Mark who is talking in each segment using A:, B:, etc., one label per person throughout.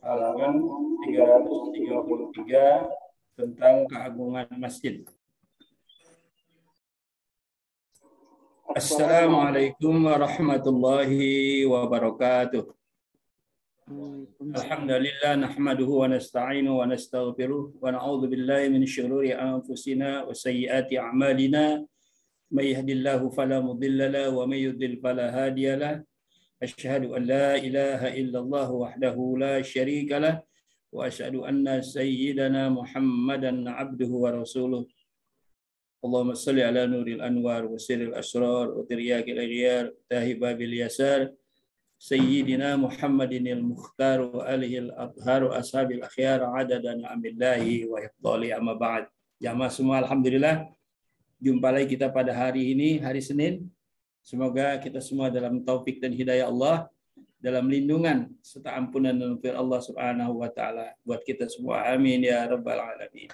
A: halaman 333 tentang keagungan masjid. Assalamualaikum warahmatullahi wabarakatuh. Alhamdulillah nahmaduhu wa nasta'inuhu wa nastaghfiruh wa na'udzu billahi min syururi anfusina wa sayyiati a'malina. May yahdihillahu fala mudilla lahu wa may yudlil fala hadiya lahu. Asyhadu an la ilaha illallah wahdahu la syarika lah wa asyhadu anna sayyidana Muhammadan abduhu wa rasuluh. Allahumma salli ala nuril anwar wa sirril asrar wa tiryaqil aghyar tahibabil yasar sayyidina Muhammadin al-mukhtar wa alihi al-athhar wa ashabil akhyar adada ni'amillahi wa ifdali amma ba'd. Jamaah semua, alhamdulillah jumpa lagi kita pada hari ini, hari Senin. Semoga kita semua dalam taufik dan hidayah Allah, dalam lindungan serta ampunan dan firman Allah Subhanahu wa taala buat kita semua. Amin ya rabbal alamin.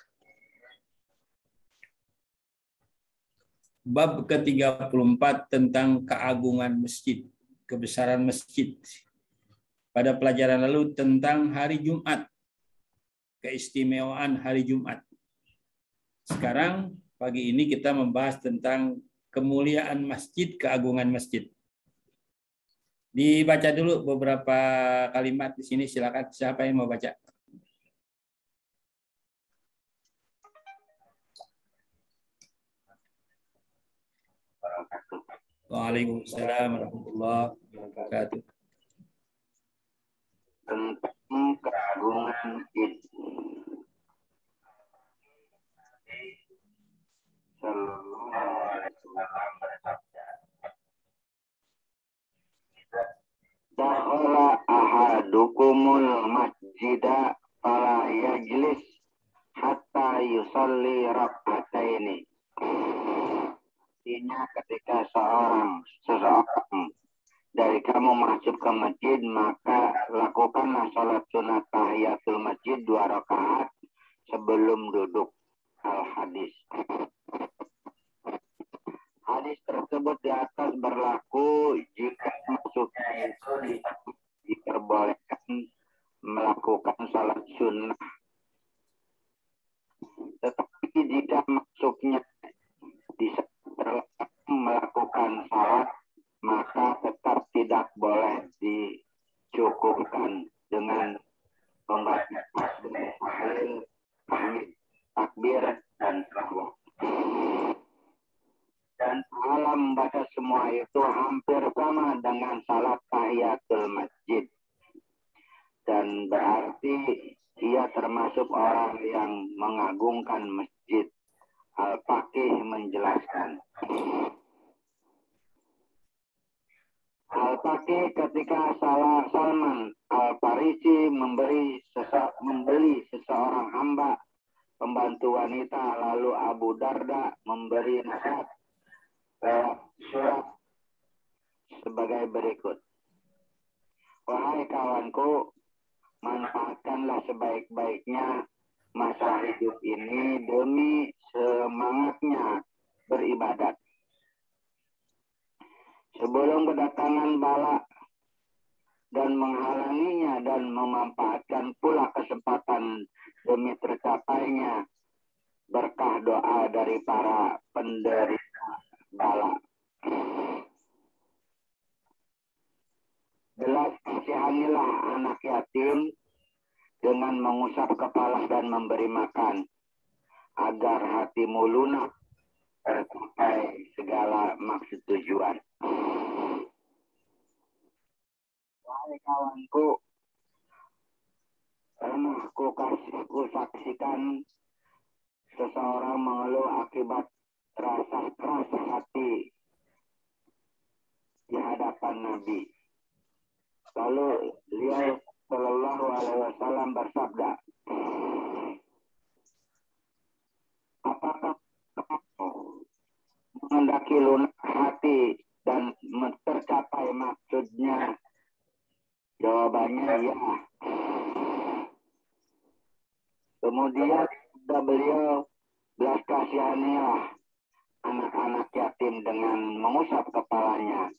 A: Bab ke-34 tentang keagungan masjid, kebesaran masjid. Pada pelajaran lalu tentang hari Jumat, keistimewaan hari Jumat. Sekarang pagi ini kita membahas tentang kemuliaan masjid, keagungan masjid. Dibaca dulu beberapa kalimat di sini, silakan siapa yang mau baca. Waalaikumsalam warahmatullahi wabarakatuh.
B: Tentang keagungan masjid. Sallallahu alaihi wasallam bersabda, "Dakhala ahadukumul masjida fala yajlis hatta yusalli rak'ataini." Artinya ketika seseorang dari kamu masuk ke masjid, maka lakukanlah salat sunat tahiyatul masjid 2 rakaat sebelum duduk. Al-hadis. Hadis tersebut di atas berlaku jika masuknya itu diperbolehkan melakukan salat sunnah. Tetapi jika masuknya melakukan salat, maka tetap tidak boleh dicukupkan dengan membaca tahlil, takbir dan salawat. Dan pahala membaca semua itu hampir sama dengan salat tahiyatul masjid. Dan berarti ia termasuk orang yang mengagungkan masjid. Al-Faqih menjelaskan. Al-Faqih ketika Salman Al-Farisi membeli seseorang hamba pembantu wanita, lalu Abu Darda memberi nasihat surat sebagai berikut. Wahai kawanku, manfaatkanlah sebaik-baiknya masa hidup ini demi semangatnya beribadat. Sebelum kedatangan bala dan menghalanginya, dan memanfaatkan pula kesempatan demi tercapainya berkah doa dari para penderita bala. Belas kasihanilah anak yatim dengan mengusap kepala dan memberi makan, agar hatimu lunak tercapai segala maksud tujuan. Wahai kawanku, pernah ku saksikan seseorang mengeluh akibat rasa keras hati di hadapan Nabi. Lalu beliau Sallallahu alaihi wasallam bersabda, apakah menghendaki lunak hati dan tercapai maksudnya? Jawabannya ya. Kemudian beliau belas kasihanilah anak-anak yatim dengan mengusap kepalanya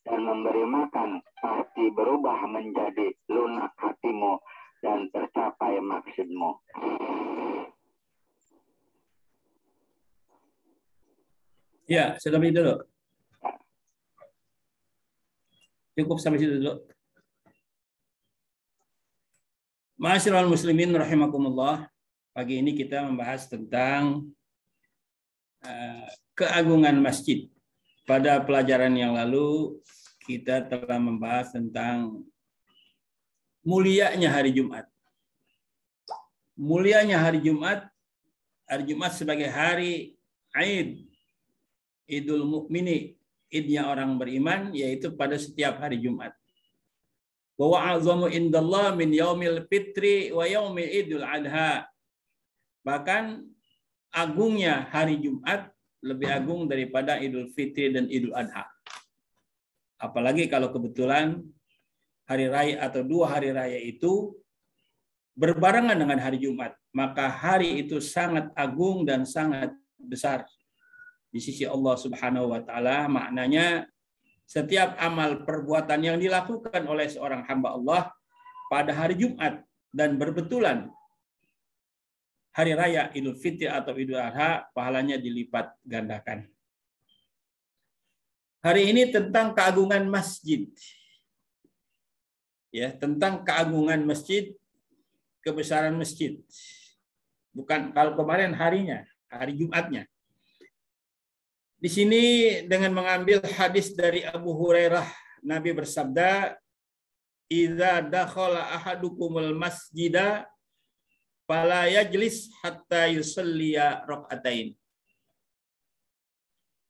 B: dan memberi makan, pasti berubah menjadi lunak hatimu dan tercapai maksudmu.
A: Ya, sudah begitu dulu. Cukup sampai situ dulu. Ma'asyiral muslimin rahimakumullah. Pagi ini kita membahas tentang keagungan masjid. Pada pelajaran yang lalu kita telah membahas tentang mulianya hari Jumat. Mulianya hari Jumat sebagai hari Aid, Idul Mukmini, idnya orang beriman, yaitu pada setiap hari Jumat. Wa wa'azamu indallah min yaumil fitri wa yaumil idul adha. Bahkan agungnya hari Jumat lebih agung daripada Idul Fitri dan Idul Adha. Apalagi kalau kebetulan hari raya atau dua hari raya itu berbarengan dengan hari Jumat, maka hari itu sangat agung dan sangat besar di sisi Allah Subhanahu wa taala. Maknanya setiap amal perbuatan yang dilakukan oleh seorang hamba Allah pada hari Jumat dan berbetulan hari raya Idul Fitri atau Idul Adha, pahalanya dilipat gandakan. Hari ini tentang keagungan masjid. Ya, tentang keagungan masjid, kebesaran masjid. Bukan kalau kemarin harinya, hari Jumatnya. Di sini dengan mengambil hadis dari Abu Hurairah, Nabi bersabda, "Idza dakhala ahadukumul masjida fala yajlis hatta yusalliya rak'atain."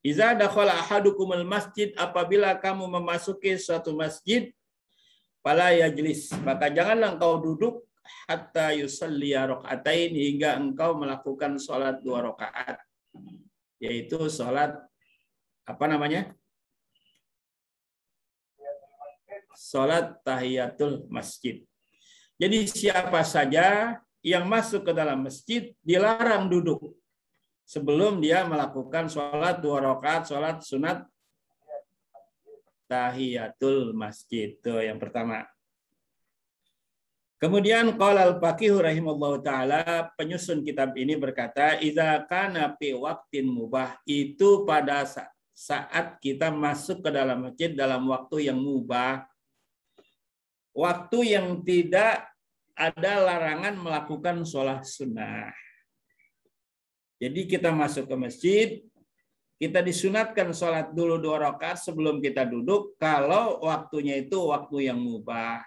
A: Iza dakhala ahadukumul masjid, apabila kamu memasuki suatu masjid, fala yajlis, maka janganlah engkau duduk hatta yusalliya rak'atain, hingga engkau melakukan salat 2 rakaat, yaitu salat apa namanya? Salat tahiyatul masjid. Jadi siapa saja yang masuk ke dalam masjid dilarang duduk sebelum dia melakukan sholat 2 rakaat, sholat sunat tahiyatul masjid. Itu yang pertama. Kemudian qala al-faqih rahimallahu taala, penyusun kitab ini berkata, idza kana fi waqtin mubah, itu pada saat kita masuk ke dalam masjid dalam waktu yang mubah, waktu yang tidak ada larangan melakukan sholat sunnah. Jadi kita masuk ke masjid, kita disunatkan sholat dulu 2 rakaat sebelum kita duduk, kalau waktunya itu waktu yang mubah.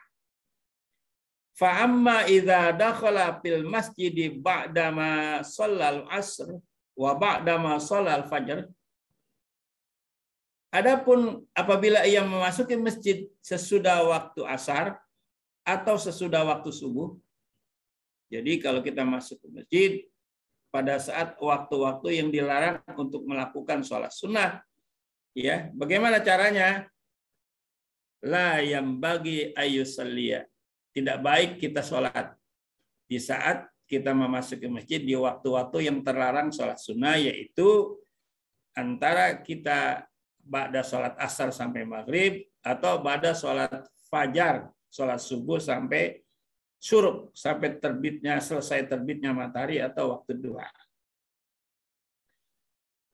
A: Fa amma idza dakhala fil masjid ba'dama shallal asr wa ba'dama shallal fajr. Adapun apabila ia memasuki masjid sesudah waktu asar atau sesudah waktu subuh. Jadi kalau kita masuk ke masjid pada saat waktu-waktu yang dilarang untuk melakukan sholat sunnah, ya, bagaimana caranya? La yang bagi ayusalliya, tidak baik kita sholat di saat kita memasuki masjid di waktu-waktu yang terlarang sholat sunnah, yaitu antara kita ba'da sholat asar sampai maghrib atau ba'da sholat fajar, sholat subuh sampai syuruk, sampai selesai terbitnya matahari atau waktu duha.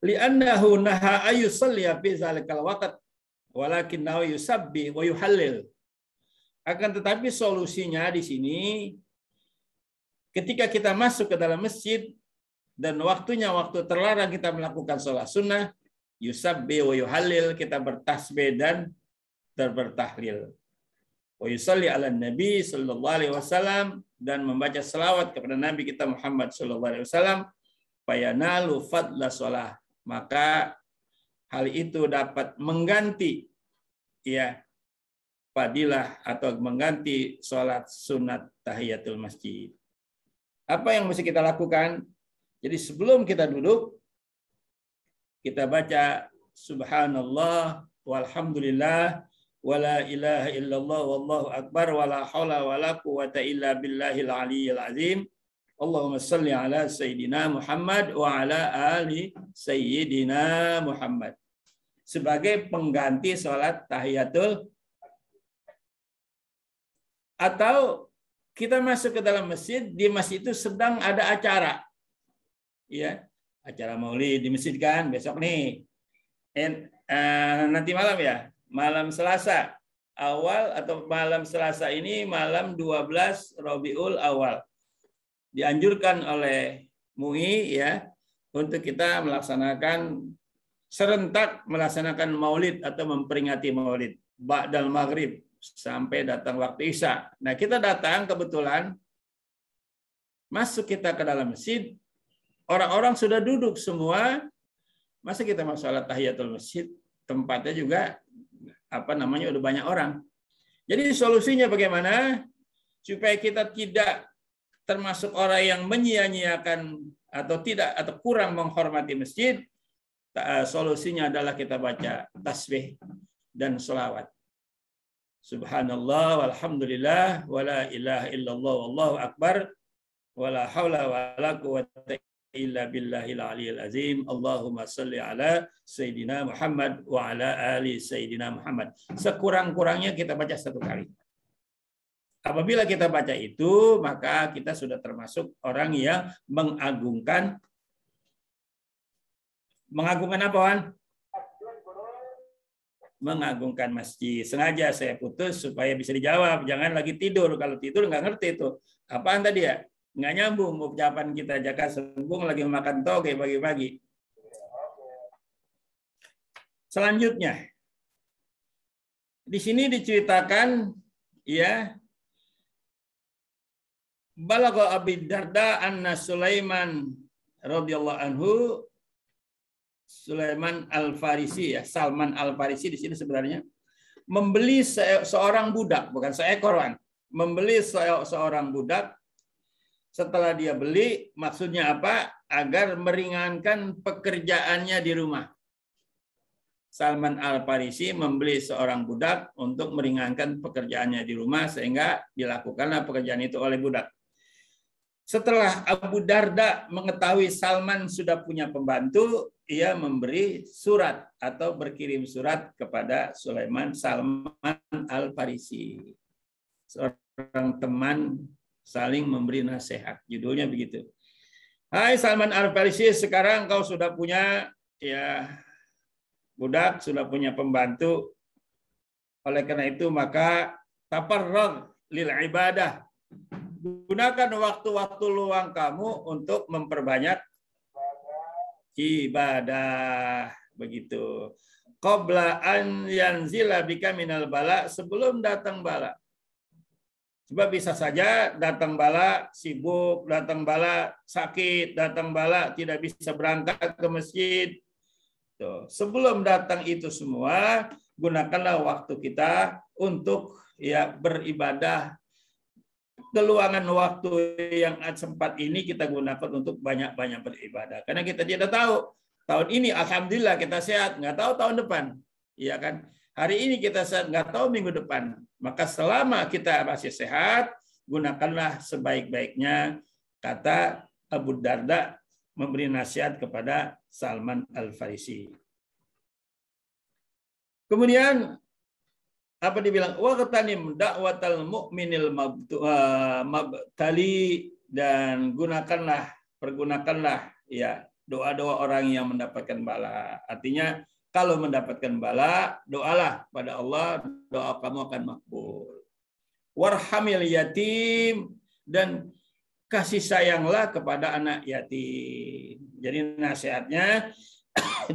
A: Li'annahu naha ayusalliya fi zalikal waqt walakinnahu yusabbi wa yuhallil. Akan tetapi solusinya di sini, ketika kita masuk ke dalam masjid dan waktunya waktu terlarang kita melakukan sholat sunnah, yusabbi wa yuhallil, kita bertasbih dan bertahlil. Wa yusalli ala Nabi sallallahu alaihi wasallam, dan membaca selawat kepada Nabi kita Muhammad sallallahu alaihi wasallam, fayanalu fadla shalah, maka hal itu dapat mengganti ya fadilah atau mengganti sholat sunat tahiyatul masjid. Apa yang mesti kita lakukan? Jadi sebelum kita duduk, kita baca subhanallah walhamdulillah wala ilaha illallah wallahu akbar wala haula wala quwata illa billahil aliyyil azim. Allahumma shalli ala sayyidina Muhammad wa ala ali sayyidina Muhammad, sebagai pengganti salat tahiyatul, atau kita masuk ke dalam masjid, di masjid itu sedang ada acara. Ya, acara Maulid di masjid kan besok nih. Nanti malam ya, malam Selasa awal atau malam Selasa ini malam 12 Rabiul Awal. Dianjurkan oleh MUI ya untuk kita melaksanakan serentak melaksanakan Maulid atau memperingati Maulid ba'dal maghrib sampai datang waktu Isya. Nah, kita datang kebetulan masuk kita ke dalam masjid, orang-orang sudah duduk semua. Masa kita mau sholat tahiyatul masjid, tempatnya juga udah banyak orang. Jadi solusinya bagaimana supaya kita tidak termasuk orang yang menyia-nyiakan atau kurang menghormati masjid? Solusinya adalah kita baca tasbih dan sholawat. Subhanallah walhamdulillah wala ilaha illallah wallahu akbar wala haula wala quwwata illa billahil aliyil azim. Allahumma shalli ala Sayyidina Muhammad wa ala ali Sayyidina Muhammad. Sekurang-kurangnya kita baca 1 kali. Apabila kita baca itu, maka kita sudah termasuk orang yang mengagungkan apa, Wan? Mengagungkan masjid. Sengaja saya putus supaya bisa dijawab. Jangan lagi tidur. Kalau tidur nggak ngerti itu. Apaan tadi ya? Nggak nyambung ucapan kita. Jaka sembung lagi makan toge pagi-pagi. Selanjutnya, di sini diceritakan ya, balagha Abi Darda anna Sulaiman radhiyallahu anhu, Sulaiman Al-Farisi ya, Salman Al-Farisi di sini sebenarnya membeli seorang budak, bukan seekor, membeli seorang budak. Setelah dia beli, maksudnya apa? Agar meringankan pekerjaannya di rumah. Salman Al-Farisi membeli seorang budak untuk meringankan pekerjaannya di rumah, sehingga dilakukanlah pekerjaan itu oleh budak. Setelah Abu Darda mengetahui Salman sudah punya pembantu, ia memberi surat atau berkirim surat kepada Salman Al-Farisi. Seorang teman saling memberi nasihat. Judulnya begitu. Hai Salman Al-Farisi, sekarang kau sudah punya ya budak, sudah punya pembantu. Oleh karena itu maka tafarrag lil ibadah. Gunakan waktu-waktu luang kamu untuk memperbanyak ibadah, begitu. Qabla an yanzila bika minal bala, sebelum datang bala. Sebab bisa saja datang bala sibuk, datang bala sakit, datang bala tidak bisa berangkat ke masjid. Tuh. Sebelum datang itu semua, gunakanlah waktu kita untuk ya beribadah. Keluangan waktu yang sempat ini kita gunakan untuk banyak-banyak beribadah. Karena kita tidak tahu tahun ini alhamdulillah kita sehat, nggak tahu tahun depan, iya kan? Hari ini kita sehat, nggak tahu minggu depan. Maka selama kita masih sehat, gunakanlah sebaik-baiknya, kata Abu Darda memberi nasihat kepada Salman Al-Farisi. Kemudian apa dibilang? Waqtanim da'watal mu'minil mabtali, dan pergunakanlah ya doa-doa orang yang mendapatkan bala. Artinya kalau mendapatkan bala, doalah pada Allah, doa kamu akan makbul. Warhamil yatim, dan kasih sayanglah kepada anak yatim. Jadi nasihatnya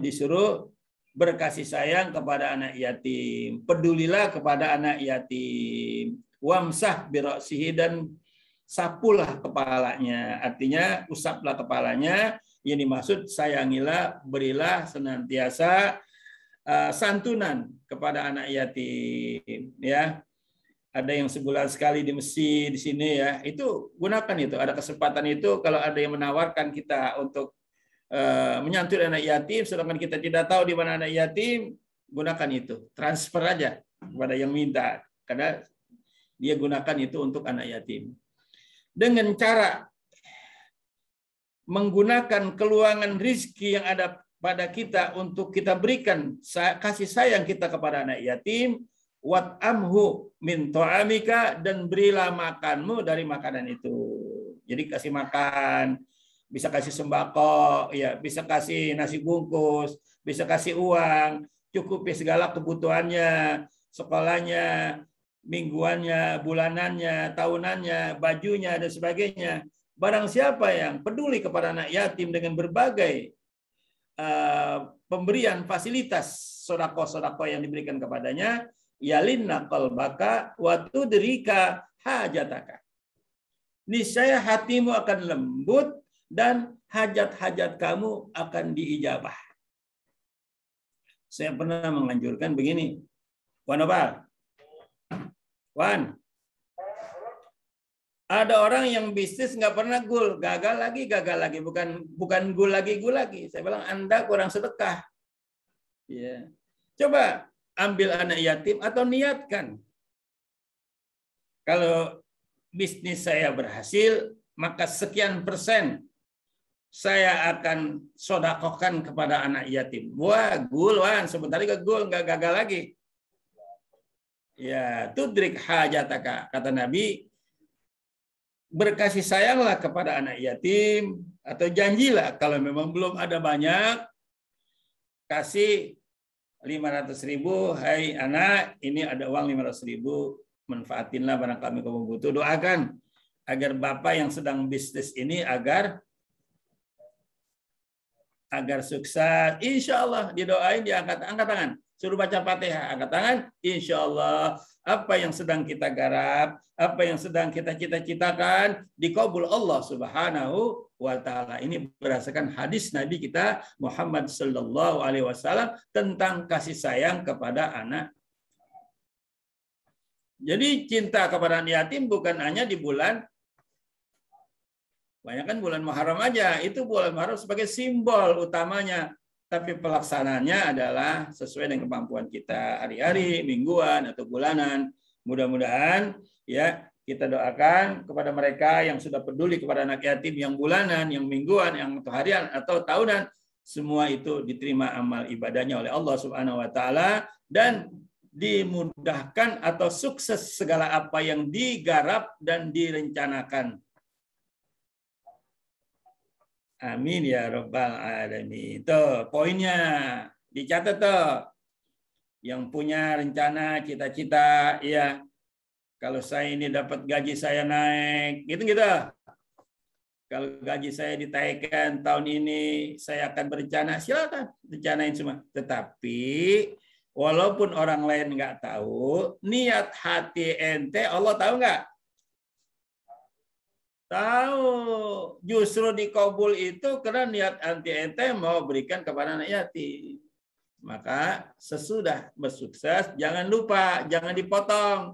A: disuruh berkasih sayang kepada anak yatim, pedulilah kepada anak yatim, wamsah birasihi, dan sapulah kepalanya, artinya usaplah kepalanya. Yang dimaksud sayangilah, berilah senantiasa santunan kepada anak yatim, ya. Ada yang sebulan sekali di masjid di sini ya, itu gunakan itu. Ada kesempatan itu kalau ada yang menawarkan kita untuk menyantuni anak yatim, sedangkan kita tidak tahu di mana anak yatim, gunakan itu. Transfer aja kepada yang minta, karena dia gunakan itu untuk anak yatim. Dengan cara menggunakan keluangan rizki yang ada pada kita untuk kita berikan kasih sayang kita kepada anak yatim, Wat'amhu min ta'amika, dan berilah makanmu dari makanan itu. Jadi kasih makan, bisa kasih sembako, ya, bisa kasih nasi bungkus, bisa kasih uang, cukupi segala kebutuhannya, sekolahnya, mingguannya, bulanannya, tahunannya, bajunya, dan sebagainya. Barang siapa yang peduli kepada anak yatim dengan berbagai pemberian fasilitas sodako-sodako yang diberikan kepadanya, yalinna qalbaka wa tudrika hajataka. Niscaya hatimu akan lembut dan hajat-hajat kamu akan diijabah. Saya pernah menganjurkan begini, Wan Opal, Wan, ada orang yang bisnis nggak pernah gul, gagal lagi, bukan gul lagi. Saya bilang Anda kurang sedekah. Ya. Coba ambil anak yatim atau niatkan. Kalau bisnis saya berhasil, maka sekian persen saya akan sodakohkan kepada anak yatim. Wah, gul, Wan, sebentar lagi gul, nggak gagal lagi. Ya, tudrik hajataka, kata Nabi, berkasih sayanglah kepada anak yatim, atau janjilah kalau memang belum ada banyak, kasih 500.000, hai anak, ini ada uang 500.000, manfaatinlah barangkali kamu butuh. Doakan agar bapak yang sedang bisnis ini agar sukses. Insya Allah didoain, diangkat tangan, suruh baca Fatihah, angkat tangan. Insya Allah apa yang sedang kita garap, apa yang sedang kita cita-citakan dikabul Allah Subhanahu wa taala. Ini berdasarkan hadis Nabi kita Muhammad sallallahu alaihi wasallam tentang kasih sayang kepada anak. Jadi cinta kepada anak yatim bukan hanya di bulan, banyak kan bulan Muharram aja. Itu bulan Muharram sebagai simbol utamanya, tapi pelaksananya adalah sesuai dengan kemampuan kita hari-hari, mingguan atau bulanan. Mudah-mudahan ya kita doakan kepada mereka yang sudah peduli kepada anak yatim yang bulanan, yang mingguan, yang harian atau tahunan, semua itu diterima amal ibadahnya oleh Allah Subhanahu wa taala dan dimudahkan atau sukses segala apa yang digarap dan direncanakan. Amin ya rabbal alamin. Tuh poinnya dicatat tuh. Yang punya rencana, cita-cita, ya. Kalau saya ini dapat gaji saya naik, gitu. Kalau gaji saya ditaikkan tahun ini, saya akan berencana, silakan rencanain semua. Tetapi walaupun orang lain nggak tahu, niat hati ente Allah tahu nggak? Tahu. Justru dikabul itu karena niat anti ente mau berikan kepada anak yatim. Maka sesudah bersukses, jangan lupa, jangan dipotong.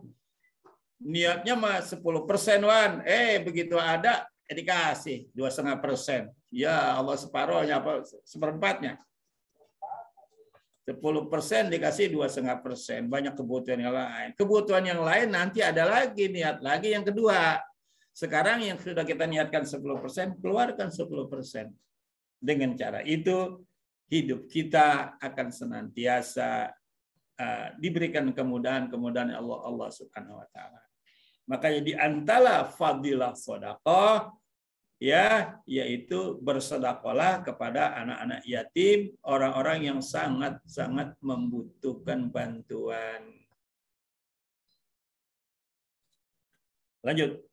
A: Niatnya mah 10%, Wan. Begitu ada, dikasih 2,5%. Ya Allah, separohnya, apa seperempatnya. 10% dikasih 2,5%. Banyak kebutuhan yang lain. Kebutuhan yang lain nanti ada lagi, niat lagi yang kedua. Sekarang yang sudah kita niatkan 10%, keluarkan 10%. Dengan cara itu, hidup kita akan senantiasa diberikan kemudahan-kemudahan Allah Subhanahu wa taala. Makanya di antara fadilah sedekah ya, yaitu bersedekahlah kepada anak-anak yatim, orang-orang yang sangat-sangat membutuhkan bantuan. Lanjut.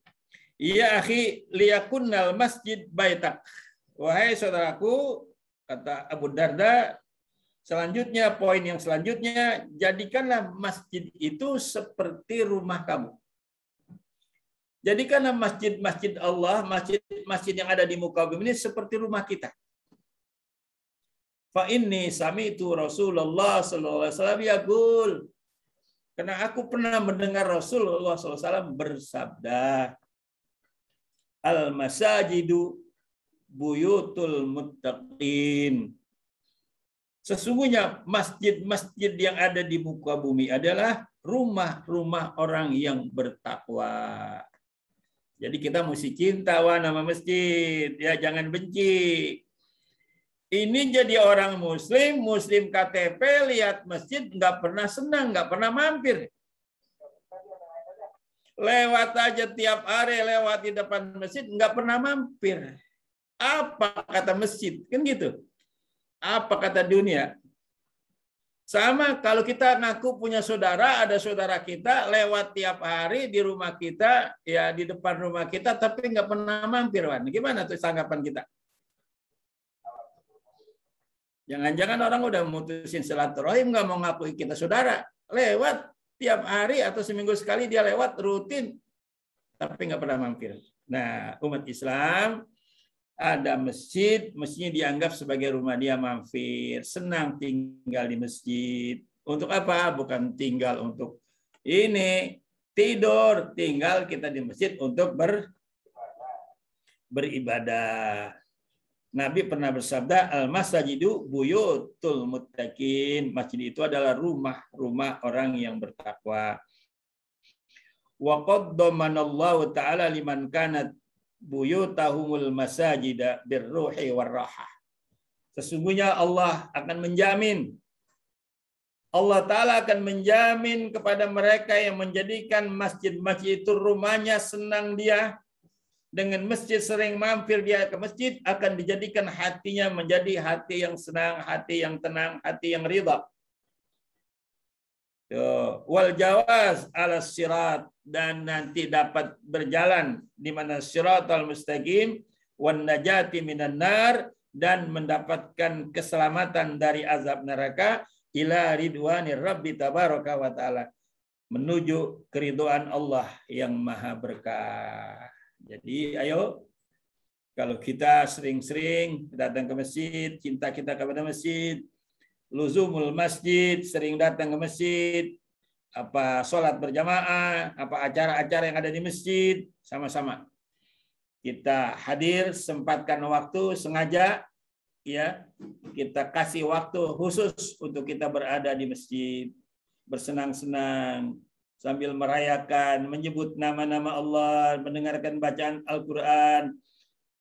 A: Ya akhi liyakunnal masjid baitak. Wahai saudaraku, kata Abu Darda, selanjutnya, poin yang selanjutnya, jadikanlah masjid itu seperti rumah kamu. Jadikanlah masjid-masjid Allah, masjid-masjid yang ada di muka bumi ini seperti rumah kita. Fa inni sami'tu Rasulullah sallallahu alaihi wasallam yaqul. Karena aku pernah mendengar Rasulullah sallallahu alaihi wasallam bersabda, al-masajidu buyutul muttaqin. Sesungguhnya masjid-masjid yang ada di muka bumi adalah rumah-rumah orang yang bertakwa. Jadi kita mesti cinta nama masjid, ya jangan benci. Ini jadi orang muslim KTP lihat masjid nggak pernah senang, nggak pernah mampir. lewat aja tiap hari, lewat di depan masjid, nggak pernah mampir. Apa kata masjid? Kan gitu. Apa kata dunia? Sama kalau kita ngaku punya saudara, ada saudara kita lewat tiap hari di rumah kita, ya di depan rumah kita, tapi nggak pernah mampir, Wan. Gimana tuh tanggapan kita? Jangan-jangan orang udah mutusin silaturahim, nggak mau ngakui kita saudara. Lewat tiap hari atau seminggu sekali dia lewat rutin, tapi nggak pernah mampir. Nah, umat Islam ada masjid, masjidnya dianggap sebagai rumah dia, mampir, senang tinggal di masjid. Untuk apa? Bukan tinggal untuk ini tidur, tinggal kita di masjid untuk beribadah. Nabi pernah bersabda, al-masajidu buyutul muttaqin. Masjid itu adalah rumah-rumah orang yang bertakwa. Wa qaddamanallahu ta'ala liman kanat buyutahumul masajida birruhi warrahah. Sesungguhnya Allah akan menjamin, Allah Ta'ala akan menjamin kepada mereka yang menjadikan masjid-masjid itu rumahnya, senang dia dengan masjid, sering mampir dia ke masjid, akan dijadikan hatinya menjadi hati yang senang, hati yang tenang, hati yang ridha. Wal jawaz ala sirat, dan nanti dapat berjalan di mana siratal mustaqim, wan najati minan nar, dan mendapatkan keselamatan dari azab neraka, ila ridwanir rabbi tabaraka wa taala, menuju keridhaan Allah yang maha berkah. Jadi ayo, kalau kita sering-sering datang ke masjid, cinta kita kepada masjid, luzumul masjid, sering datang ke masjid, apa sholat berjamaah, apa acara-acara yang ada di masjid, sama-sama kita hadir, sempatkan waktu sengaja, ya kita kasih waktu khusus untuk kita berada di masjid, bersenang-senang sambil merayakan, menyebut nama-nama Allah, mendengarkan bacaan Al-Quran,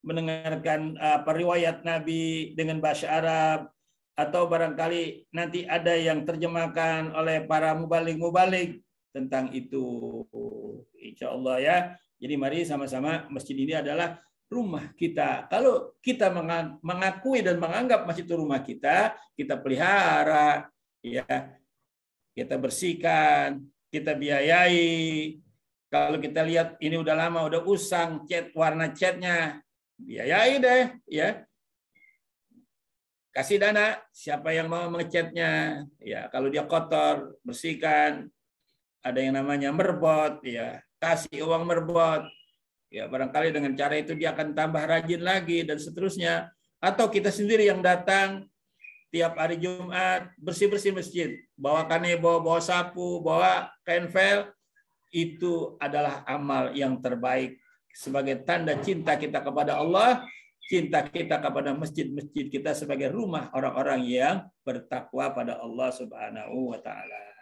A: mendengarkan riwayat Nabi dengan bahasa Arab, atau barangkali nanti ada yang terjemahkan oleh para mubalik-mubalik tentang itu. Insya Allah ya. Jadi mari sama-sama, masjid ini adalah rumah kita. Kalau kita mengakui dan menganggap masjid itu rumah kita pelihara, ya, kita bersihkan, kita biayai. Kalau kita lihat ini udah lama, udah usang warna catnya, biayai deh, ya. Kasih dana, siapa yang mau mengecatnya, ya. Kalau dia kotor, bersihkan. Ada yang namanya merbot, ya. Kasih uang merbot, ya. Barangkali dengan cara itu dia akan tambah rajin lagi dan seterusnya. Atau kita sendiri yang datang tiap hari Jumat, bersih-bersih masjid, bawa kanebo, bawa sapu, bawa kain vel, itu adalah amal yang terbaik sebagai tanda cinta kita kepada Allah, cinta kita kepada masjid-masjid kita sebagai rumah orang-orang yang bertakwa pada Allah Subhanahu wa taala.